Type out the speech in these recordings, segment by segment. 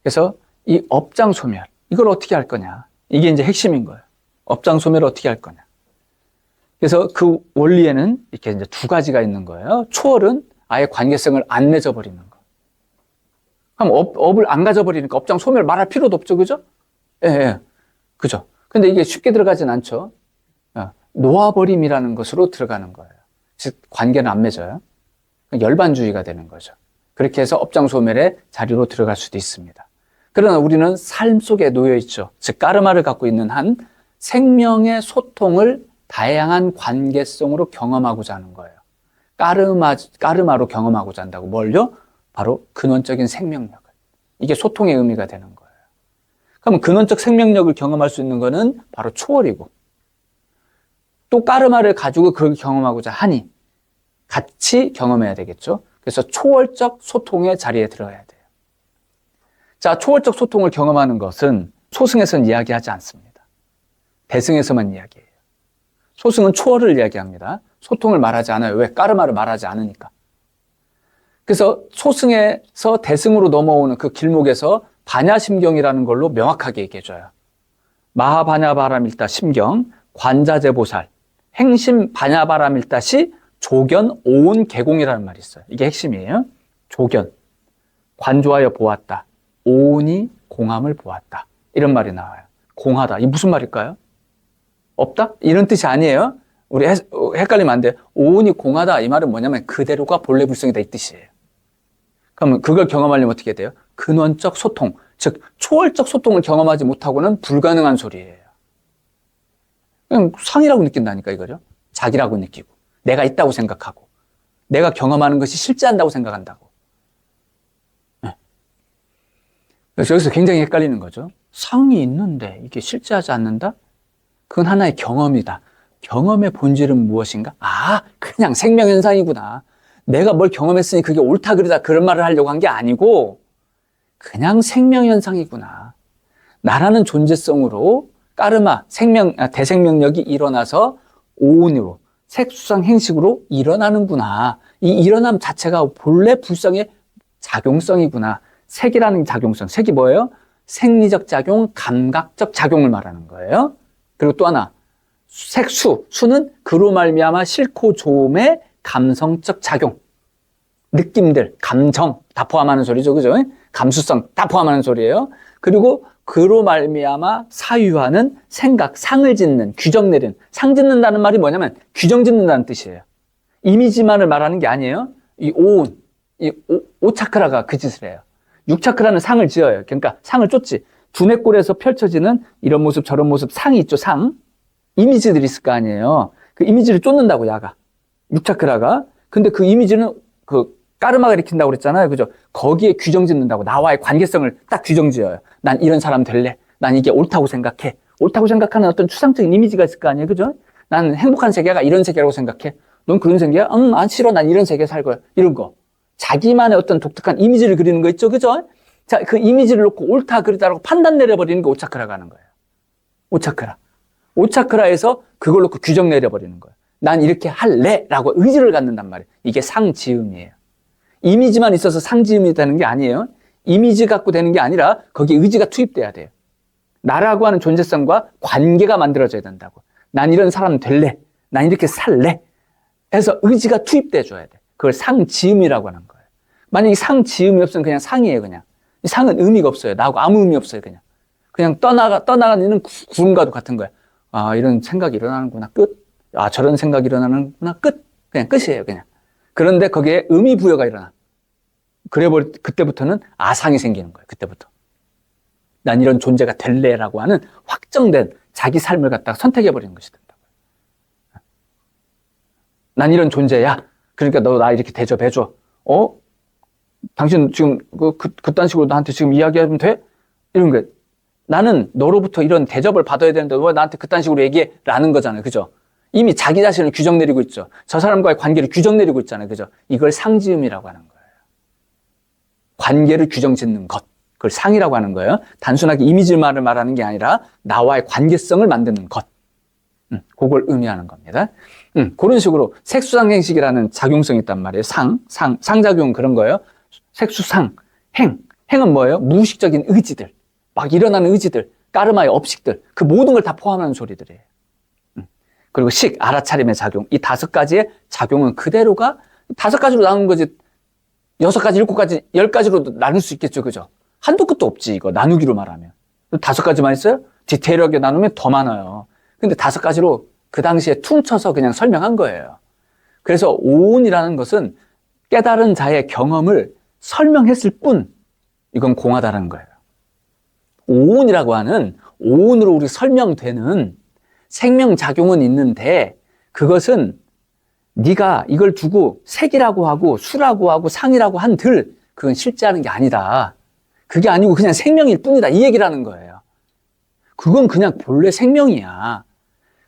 그래서 이 업장소멸, 이걸 어떻게 할 거냐. 이게 이제 핵심인 거예요. 업장소멸을 어떻게 할 거냐. 그래서 그 원리에는 이렇게 이제 두 가지가 있는 거예요. 초월은 아예 관계성을 안 맺어버리는 거. 그럼 업을 안 가져버리니까 업장소멸 말할 필요도 없죠. 그죠? 예, 예. 그죠? 근데 이게 쉽게 들어가진 않죠. 놓아버림이라는 것으로 들어가는 거예요. 즉, 관계는 안 맺어요. 열반주의가 되는 거죠. 그렇게 해서 업장소멸의 자리로 들어갈 수도 있습니다. 그러나 우리는 삶 속에 놓여 있죠. 즉, 까르마를 갖고 있는 한 생명의 소통을 다양한 관계성으로 경험하고자 하는 거예요. 까르마로 경험하고자 한다고. 뭘요? 바로 근원적인 생명력을. 이게 소통의 의미가 되는 거예요. 그러면 근원적 생명력을 경험할 수 있는 거는 바로 초월이고, 또 까르마를 가지고 그걸 경험하고자 하니 같이 경험해야 되겠죠. 그래서 초월적 소통의 자리에 들어가야 돼요. 자, 초월적 소통을 경험하는 것은 소승에서는 이야기하지 않습니다. 대승에서만 이야기해요. 소승은 초월을 이야기합니다. 소통을 말하지 않아요. 왜? 까르마를 말하지 않으니까. 그래서 소승에서 대승으로 넘어오는 그 길목에서 반야심경이라는 걸로 명확하게 얘기해줘요. 마하반야바라밀다 심경, 관자재보살, 행심 반야바라밀다시 조견 오온 개공이라는 말이 있어요. 이게 핵심이에요. 조견, 관조하여 보았다. 오온이 공함을 보았다. 이런 말이 나와요. 공하다. 이게 무슨 말일까요? 없다? 이런 뜻이 아니에요. 우리 헷갈리면 안 돼요. 오온이 공하다. 이 말은 뭐냐면 그대로가 본래 불성이다. 이 뜻이에요. 그러면 그걸 경험하려면 어떻게 돼요? 근원적 소통, 즉 초월적 소통을 경험하지 못하고는 불가능한 소리예요. 그냥 상이라고 느낀다니까 이거죠. 자기라고 느끼고, 내가 있다고 생각하고, 내가 경험하는 것이 실제한다고 생각한다고. 네. 그래서 여기서 굉장히 헷갈리는 거죠. 상이 있는데 이게 실제하지 않는다? 그건 하나의 경험이다. 경험의 본질은 무엇인가? 아, 그냥 생명현상이구나. 내가 뭘 경험했으니 그게 옳다 그러다 그런 말을 하려고 한 게 아니고 그냥 생명현상이구나. 나라는 존재성으로 까르마, 대생명력이 일어나서 오온으로, 색수상 행식으로 일어나는구나. 이 일어남 자체가 본래 불성의 작용성이구나. 색이라는 작용성. 색이 뭐예요? 생리적 작용, 감각적 작용을 말하는 거예요. 그리고 또 하나, 색수. 수는 그로 말미암아 싫고 좋음의 감성적 작용. 느낌들, 감정 다 포함하는 소리죠. 그죠? 감수성 다 포함하는 소리예요. 그리고 그로 말미암아 사유하는 생각, 상을 짓는, 규정 내리는. 상 짓는다는 말이 뭐냐면 규정 짓는다는 뜻이에요. 이미지만을 말하는 게 아니에요. 이 오온, 이 오차크라가 그 짓을 해요. 6차크라는 상을 지어요. 그러니까 상을 쫓지. 두뇌골에서 펼쳐지는 이런 모습 저런 모습 상이 있죠. 상. 이미지들이 있을 거 아니에요. 그 이미지를 쫓는다고 야가. 6차크라가. 근데 그 이미지는 그 까르마가 일으킨다고 그랬잖아요. 그죠? 거기에 규정 짓는다고. 나와의 관계성을 딱 규정 지어요. 난 이런 사람 될래. 난 이게 옳다고 생각해. 옳다고 생각하는 어떤 추상적인 이미지가 있을 거 아니에요. 그죠? 나는 행복한 세계가 이런 세계라고 생각해. 넌 그런 세계야? 안 싫어. 난 이런 세계에 살 거야. 이런 거. 자기만의 어떤 독특한 이미지를 그리는 거 있죠. 그죠? 자, 그 이미지를 놓고 옳다, 그르다라고 판단 내려버리는 게 오차크라가 하는 거예요. 오차크라. 오차크라에서 그걸 놓고 규정 내려버리는 거예요. 난 이렇게 할래. 라고 의지를 갖는단 말이에요. 이게 상지음이에요. 이미지만 있어서 상지음이 되는 게 아니에요. 이미지 갖고 되는 게 아니라 거기에 의지가 투입돼야 돼요. 나라고 하는 존재성과 관계가 만들어져야 된다고. 난 이런 사람 될래. 난 이렇게 살래. 해서 의지가 투입돼 줘야 돼. 그걸 상지음이라고 하는 거예요. 만약에 상지음이 없으면 그냥 상이에요. 그냥. 이 상은 의미가 없어요. 나하고 아무 의미 없어요. 그냥 떠나가는 구름과도 같은 거예요. 아, 이런 생각이 일어나는구나. 끝. 아, 저런 생각이 일어나는구나. 끝. 그냥 끝이에요. 그냥. 그런데 거기에 의미 부여가 일어나. 그때부터는 아상이 생기는 거예요. 그때부터. 난 이런 존재가 될래라고 하는 확정된 자기 삶을 갖다가 선택해버리는 것이 된다고요. 난 이런 존재야. 그러니까 너 나 이렇게 대접해줘. 당신 지금 그딴 식으로 나한테 지금 이야기하면 돼? 이런 거예요. 나는 너로부터 이런 대접을 받아야 되는데 왜 나한테 그딴 식으로 얘기해? 라는 거잖아요. 그죠? 이미 자기 자신을 규정 내리고 있죠. 저 사람과의 관계를 규정 내리고 있잖아요. 그죠? 이걸 상지음이라고 하는 거예요. 관계를 규정 짓는 것. 그걸 상이라고 하는 거예요. 단순하게 이미지만을 말하는 게 아니라 나와의 관계성을 만드는 것. 그걸 의미하는 겁니다. 그런 식으로 색수상행식이라는 작용성이 있단 말이에요. 상작용 그런 거예요. 색수상, 행은 뭐예요? 무의식적인 의지들, 막 일어나는 의지들, 까르마의 업식들, 그 모든 걸 다 포함하는 소리들이에요. 그리고 식, 알아차림의 작용, 이 5가지의 작용은 그대로가 5가지로 나눈 거지 6가지, 7가지, 10가지로도 나눌 수 있겠죠. 그죠? 한도 끝도 없지, 이거 나누기로 말하면. 5가지만 있어요? 디테일하게 나누면 더 많아요. 근데 5가지로 그 당시에 퉁쳐서 그냥 설명한 거예요. 그래서 오온이라는 것은 깨달은 자의 경험을 설명했을 뿐, 이건 공하다라는 거예요. 오온이라고 하는, 오온으로 우리 설명되는 생명작용은 있는데, 그것은 네가 이걸 두고 색이라고 하고 수라고 하고 상이라고 한들 그건 실제 하는 게 아니다. 그게 아니고 그냥 생명일 뿐이다. 이 얘기라는 거예요. 그건 그냥 본래 생명이야.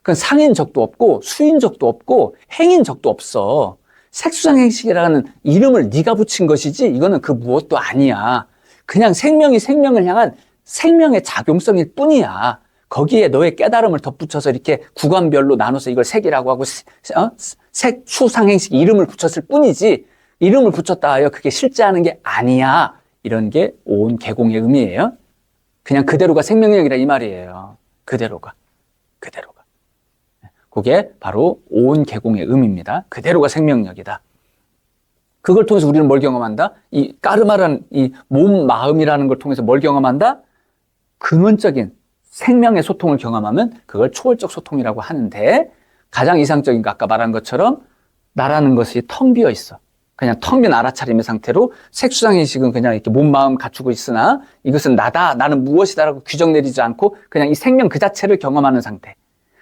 그건 상인 적도 없고 수인 적도 없고 행인 적도 없어. 색수상행식이라는 이름을 네가 붙인 것이지 이거는 그 무엇도 아니야. 그냥 생명이 생명을 향한 생명의 작용성일 뿐이야. 거기에 너의 깨달음을 덧붙여서 이렇게 구간별로 나눠서 이걸 색이라고 하고 색, 수, 상행식 이름을 붙였을 뿐이지 이름을 붙였다 하여 그게 실제 하는 게 아니야. 이런 게 온 개공의 의미예요. 그냥 그대로가 생명력이라 이 말이에요. 그대로가. 그게 바로 온 개공의 의미입니다. 그대로가 생명력이다. 그걸 통해서 우리는 뭘 경험한다? 이 까르마라는 이 몸, 마음이라는 걸 통해서 뭘 경험한다? 근원적인 생명의 소통을 경험하면 그걸 초월적 소통이라고 하는데 가장 이상적인 거 아까 말한 것처럼 나라는 것이 텅 비어 있어. 그냥 텅 빈 알아차림의 상태로 색수상의식은 그냥 이렇게 몸, 마음 갖추고 있으나 이것은 나다, 나는 무엇이다라고 규정 내리지 않고 그냥 이 생명 그 자체를 경험하는 상태.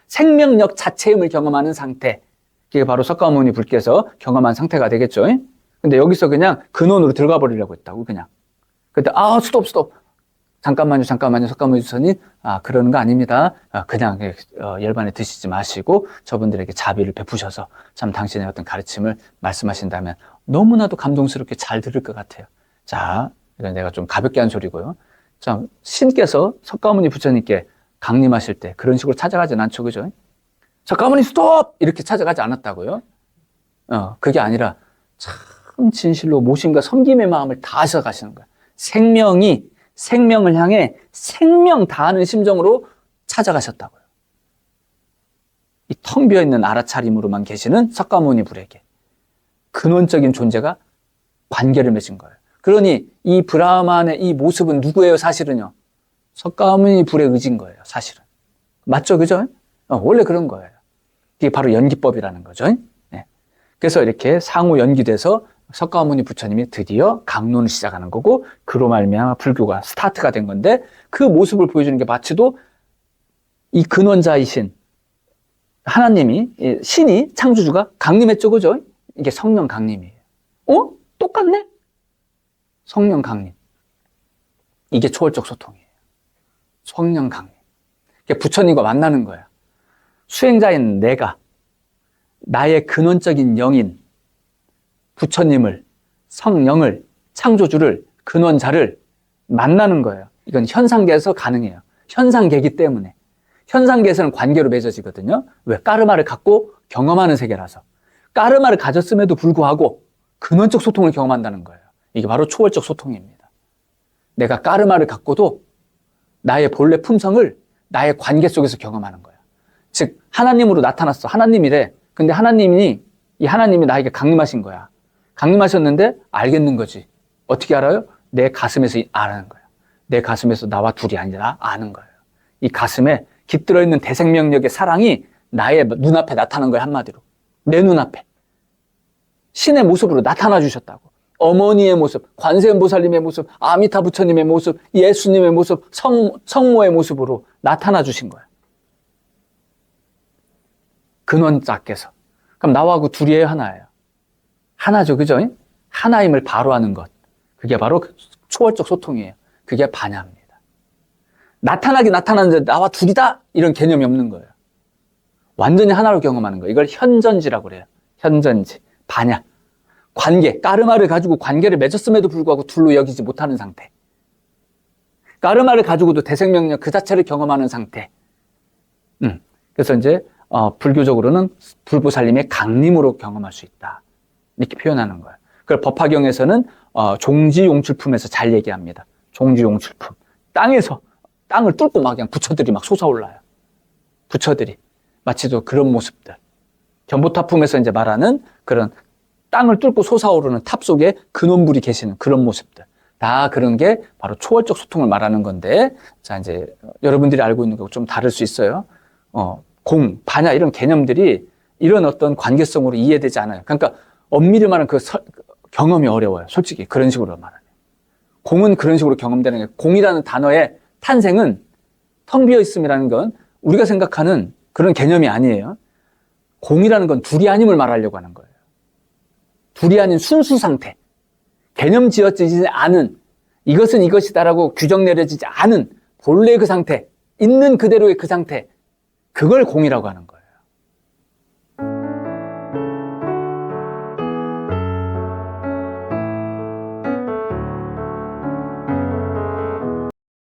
생명력 자체임을 경험하는 상태. 그게 바로 석가모니 불께서 경험한 상태가 되겠죠. 근데 여기서 그냥 근원으로 들어가 버리려고 했다고, 그냥. 그때, 스톱. 잠깐만요, 석가모니 주선님. 그러는 거 아닙니다. 그냥, 열반에 드시지 마시고, 저분들에게 자비를 베푸셔서, 참 당신의 어떤 가르침을 말씀하신다면, 너무나도 감동스럽게 잘 들을 것 같아요. 자, 이건 내가 좀 가볍게 한 소리고요. 자, 신께서 석가모니 부처님께 강림하실 때 그런 식으로 찾아가진 않죠, 그죠? 석가모니 스톱! 이렇게 찾아가지 않았다고요? 그게 아니라, 참 진실로 모심과 섬김의 마음을 다하셔 가시는 거예요. 생명이 생명을 향해 생명 다하는 심정으로 찾아가셨다고요. 이 텅 비어있는 알아차림으로만 계시는 석가모니 불에게 근원적인 존재가 관계를 맺은 거예요. 그러니 이 브라만의 이 모습은 누구예요, 사실은요? 석가모니 불의 의지인 거예요, 사실은. 맞죠, 그죠? 원래 그런 거예요. 이게 바로 연기법이라는 거죠. 네. 그래서 이렇게 상호 연기돼서 석가모니 부처님이 드디어 강론을 시작하는 거고 그로 말미암아 불교가 스타트가 된 건데 그 모습을 보여주는 게 마치도 이 근원자이신 하나님이 신이 창조주가 강림했죠, 그죠? 이게 성령 강림이에요. 똑같네? 성령 강림. 이게 초월적 소통이에요. 성령 강림. 부처님과 만나는 거야. 수행자인 내가 나의 근원적인 영인 부처님을, 성령을, 창조주를, 근원자를 만나는 거예요. 이건 현상계에서 가능해요. 현상계이기 때문에. 현상계에서는 관계로 맺어지거든요. 왜? 까르마를 갖고 경험하는 세계라서. 까르마를 가졌음에도 불구하고 근원적 소통을 경험한다는 거예요. 이게 바로 초월적 소통입니다. 내가 까르마를 갖고도 나의 본래 품성을 나의 관계 속에서 경험하는 거예요. 즉 하나님으로 나타났어. 하나님이래. 근데 이 하나님이 나에게 강림하신 거야. 강림하셨는데 알겠는 거지. 어떻게 알아요? 내 가슴에서 아는 거예요. 내 가슴에서 나와 둘이 아니라 아는 거예요. 이 가슴에 깃들어 있는 대생명력의 사랑이 나의 눈앞에 나타난 거예요, 한마디로. 내 눈앞에. 신의 모습으로 나타나 주셨다고. 어머니의 모습, 관세음보살님의 모습, 아미타 부처님의 모습, 예수님의 모습, 성모의 모습으로 나타나 주신 거예요. 근원자께서. 그럼 나하고 둘이에요, 하나예요? 하나죠, 그죠? 하나임을 바로 하는 것. 그게 바로 초월적 소통이에요. 그게 반야입니다. 나타나긴 나타나는데 나와 둘이다? 이런 개념이 없는 거예요. 완전히 하나로 경험하는 거예요. 이걸 현전지라고 그래요. 현전지, 반야. 관계, 까르마를 가지고 관계를 맺었음에도 불구하고 둘로 여기지 못하는 상태. 까르마를 가지고도 대생명력 그 자체를 경험하는 상태. 그래서 이제 불교적으로는 불보살님의 강림으로 경험할 수 있다. 이렇게 표현하는 거예요. 그걸 법화경에서는 종지용출품에서 잘 얘기합니다. 종지용출품. 땅에서, 땅을 뚫고 막 그냥 부처들이 막 솟아올라요. 부처들이. 마치 또 그런 모습들. 견보탑품에서 이제 말하는 그런 땅을 뚫고 솟아오르는 탑 속에 근원불이 계시는 그런 모습들. 다 그런 게 바로 초월적 소통을 말하는 건데, 자, 이제 여러분들이 알고 있는 거하고 좀 다를 수 있어요. 공, 반야 이런 개념들이 이런 어떤 관계성으로 이해되지 않아요. 그러니까 엄밀히 말하면 경험이 어려워요. 솔직히 그런 식으로 말하면. 공은 그런 식으로 경험되는 게, 공이라는 단어의 탄생은 텅 비어 있음이라는 건 우리가 생각하는 그런 개념이 아니에요. 공이라는 건 둘이 아님을 말하려고 하는 거예요. 둘이 아닌 순수 상태. 개념 지어지지 않은, 이것은 이것이다라고 규정 내려지지 않은 본래 그 상태, 있는 그대로의 그 상태, 그걸 공이라고 하는 거예요.